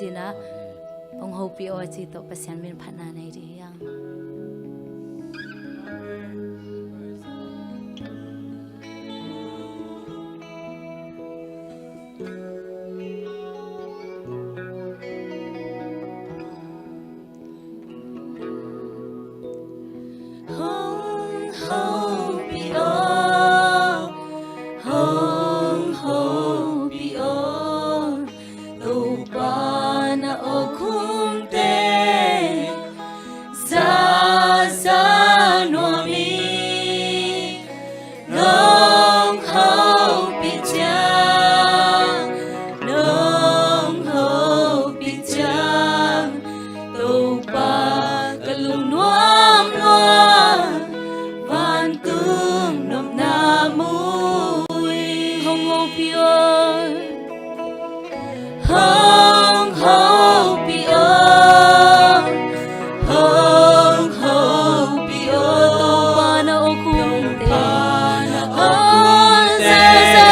Jina ông hopi o chi to pasian min phana nei ri yang hong hopi o hong hopi o tu pa na o khum te za no mi nong hopi chang tu pa kalung nuam nuam van tung nom na mui hong hopi o hong hopi o hong hopi o tu pa na o khum te sa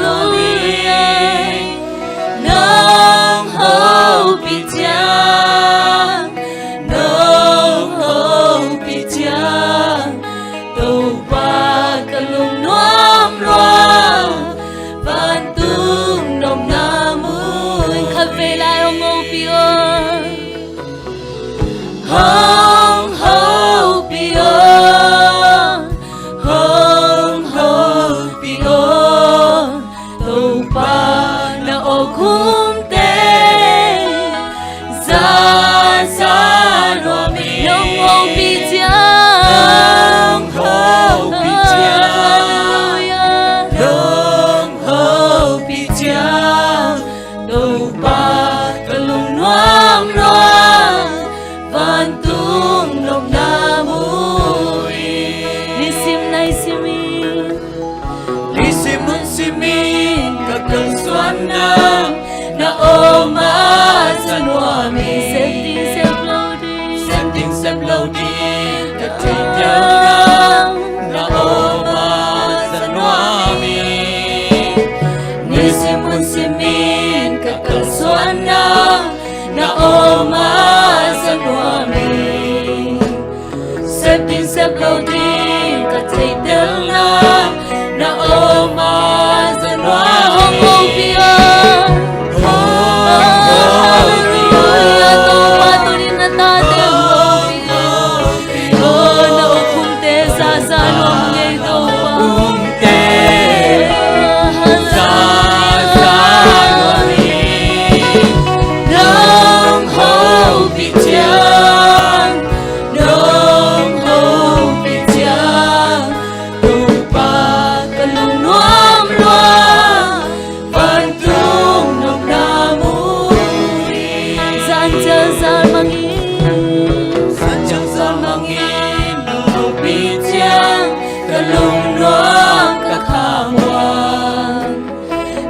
no mi nong hopi chang tu pa kalung nuam nuam van tung nom na mui khắp về lại ông hopi o hong hopi o hong hopi o tu pa na o khum te za no mi nong hopi chang nong hopi chang tu pa kalung nuam nuam van tung nom na mui Lisimun simin kakal suanam na oma sanuami Sending seblodi katijang na oma sanuami Lisimun simin kakal suanam na oma sanuami Sending seblodi katijang na oma sanuami hong hopi o tu pa tu rin na ta te hopi o na o khum te sa no ngai tu pa Nong hopi chang tu pa kalung nuam nuam van tung nom na mui san Sanjang zamangin hopi chang kalung nuam kakhamwang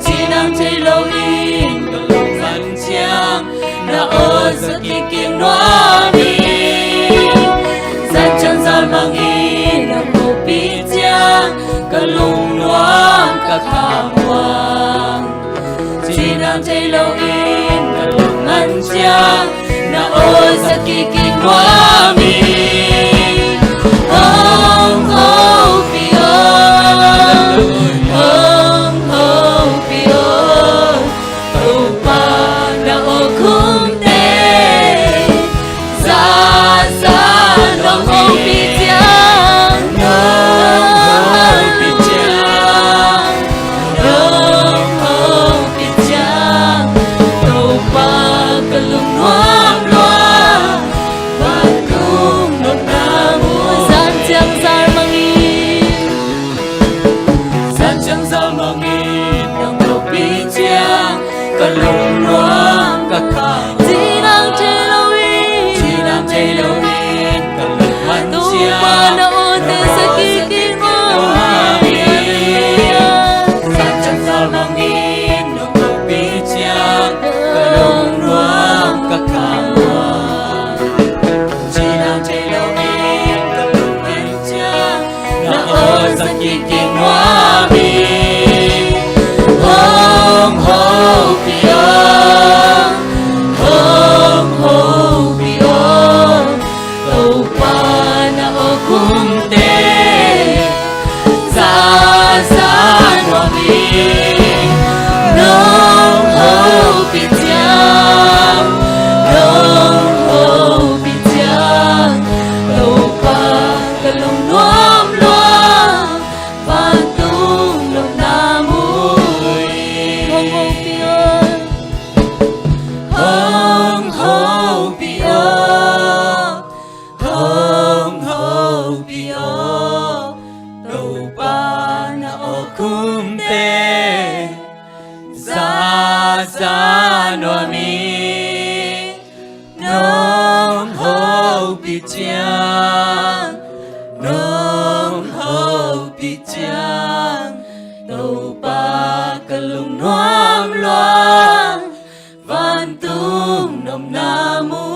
Chinang chay lâu in kalung van chang na o sa kikim nuami Sanjang zamangin hopi chang kalung nuam kakhamwang Chinang chay lâu in kalung van chang na o sa kikim nuami Hong hopi o hong hopi o tu pa na o khum te za nong hopi chang tu pa kalung nuam nuam van tung sa no mi nong ho pi chang nong ho pi chang đâu ba cả lùng noam loang van tung nồng nam mu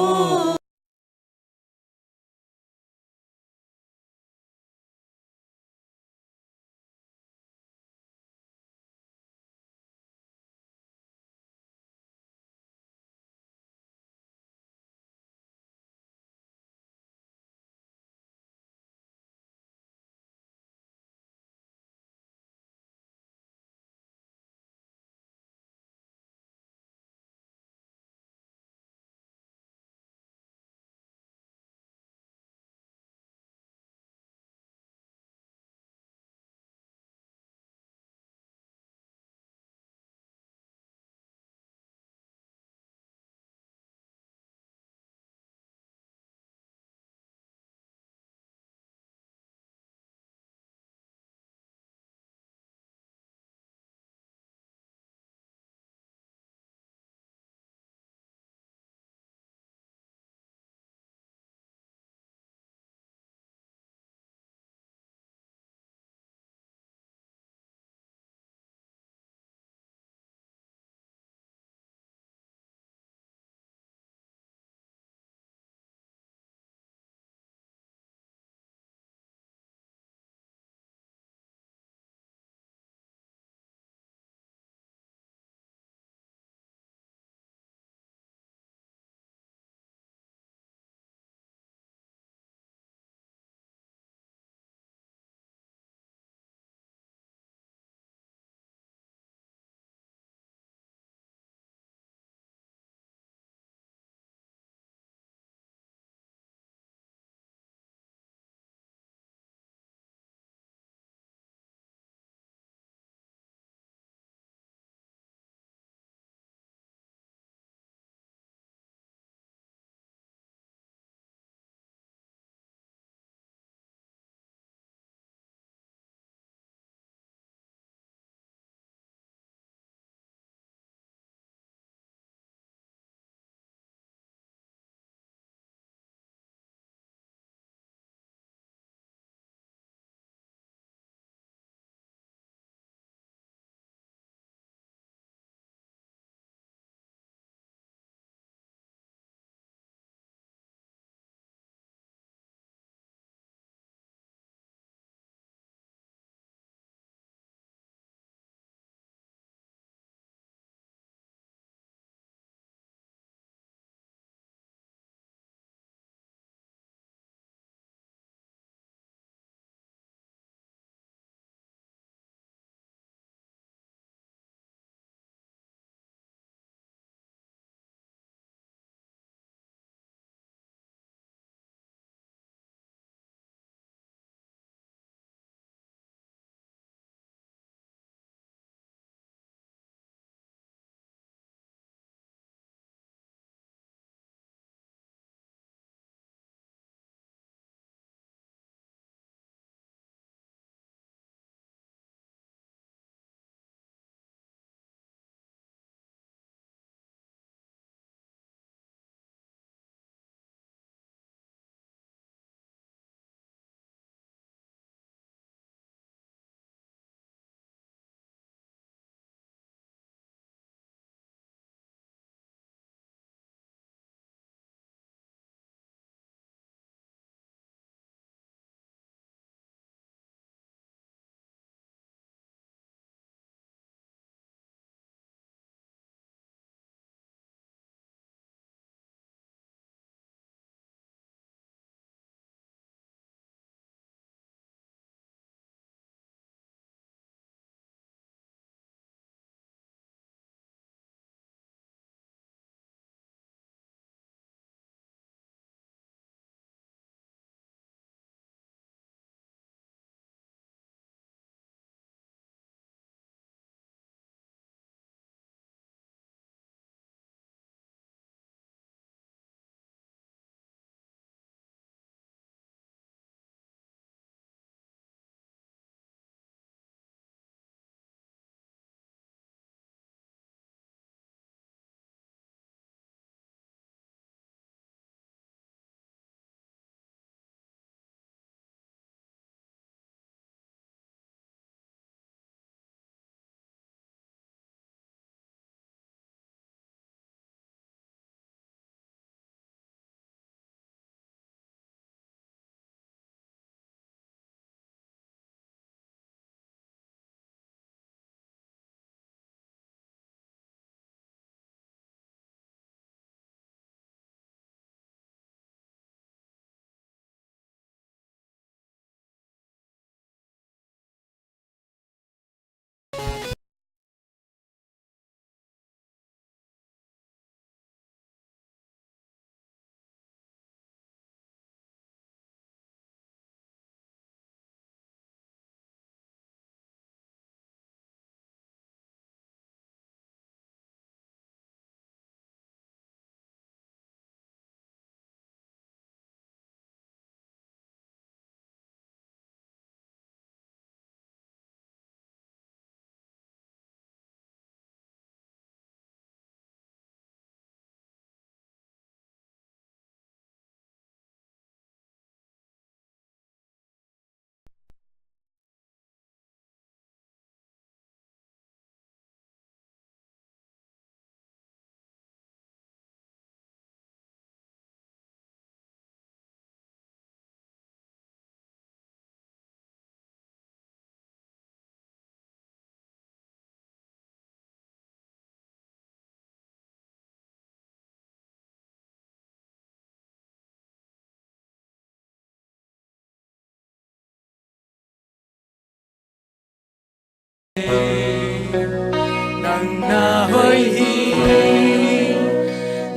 hoi hi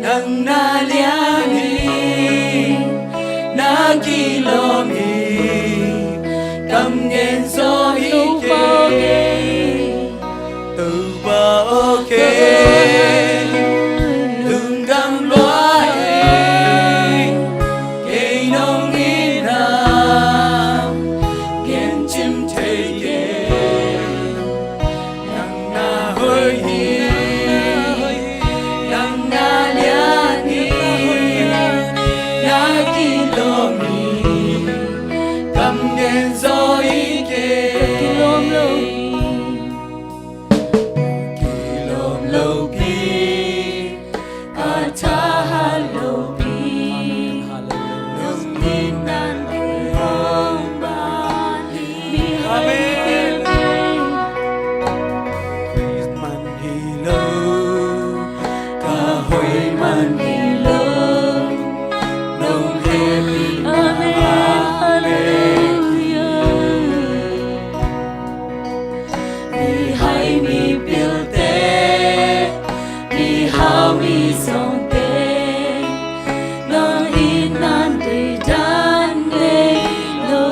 nang na liani na kilomi cầm nghen so hi ke tu ba ok đừng cầm loài cây nông in nam ghen chim thấy ghê nang na hoi hi nang na liani na kilomi cầm nghen so hi ke kilom lâu pi ata lâu pi nung in nan hong ba li amen man hi lo ka hoi man hi lo nung happy amen hallelujah mi hai mi bil how we song te no in nan de dan de lo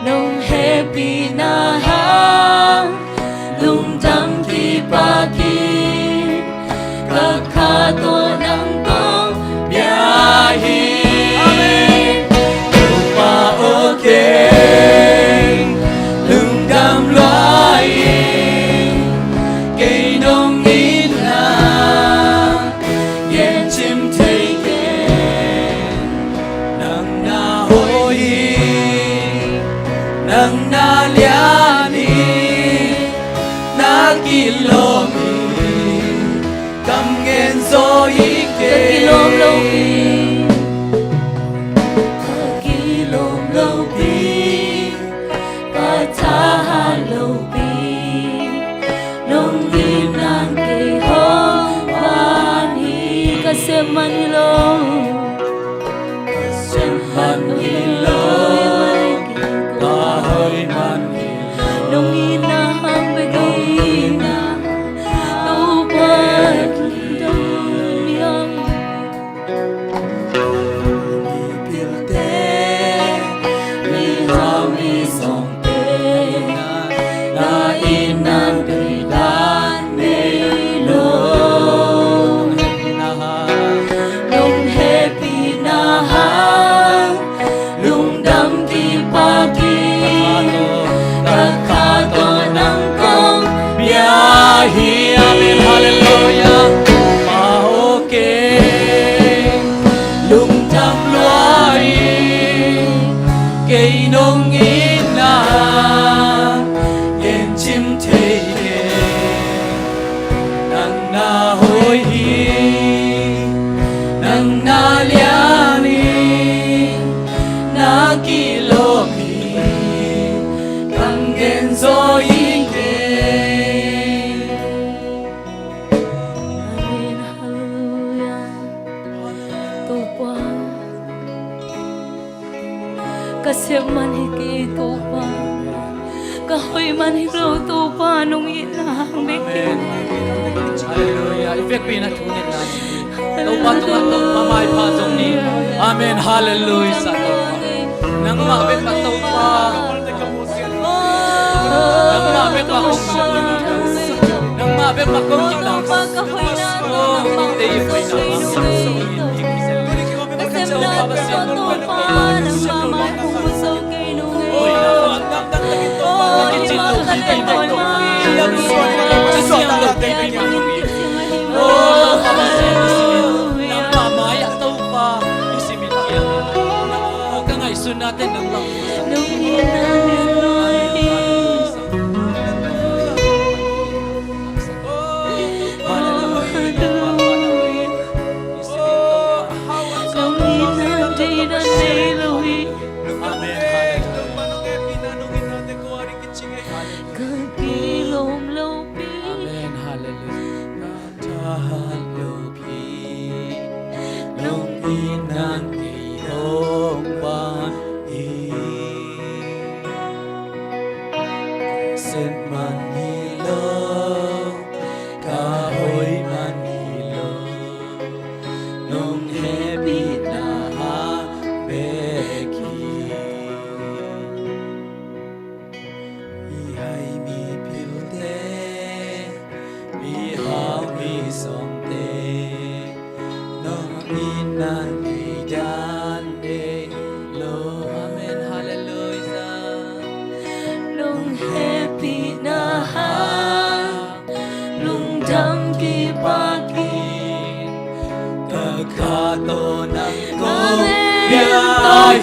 no happy na ha lung dam ki pa ki ka kha to nang kong bia hi amen pa okay lung dam loài cây nông in na ghen chim thấy ghê nang na hoi nang na liani na kilomi cầm nghen so hi ke kilom lâu pi pa tha lâu pi nung in nan ke hong ban hi kaseman lo ka hoi man hi nung in na hang be na tu pat dum yang mi pil te mi ha mi song te na in nan ke dan me lo nung happy na ha lung dam ki pa ki ka kha to nang kong bia hi amen hallelujah ma okay lung dam loài cây nông in na ghen chim thấy ghê nang na hoi hi nang na liani na kilomi cầm nghen so hi ke amen hallelujah tu pa kaseman hi ke tu pa ka hoi man hi lo tu pa nung in na hang be Hallelujah. Ifek pina tunit na. Tupa tunga tupa mai pa zong ni. Amen. Hallelujah sa tupa. Nang mabit pa tupa. Nang mabit pa kong nang mabit pa kong kitang. Oh, hindi yung pina. Natin ng Hallelujah.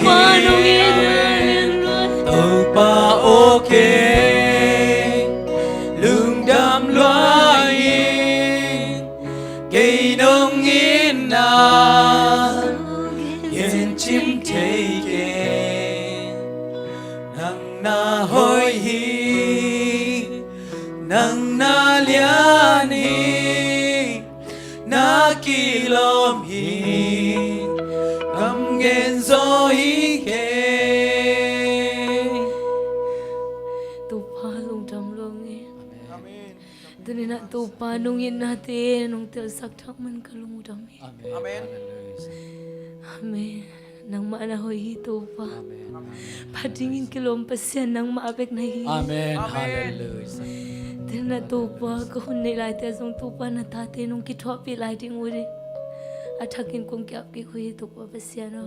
hi tàu pa ok lương đam loài cây nông yên na yên chim thấy kề nang na hoi hi nang na liani na kilom hi ngam gen zo hi ke tupa lung tam lung e dani na tupa nung yin na te nung tel sak thak man kalung dam e Amen. amen nang ma na hoi hi tupa patingin kilom pasyan nang maapek na hi Amen. Hallelujah. Tena tupa ko hunne lai te song tupa na tate nung ki thwa pi lai ding uri athakin kong kyap ki hui tupa pasyan no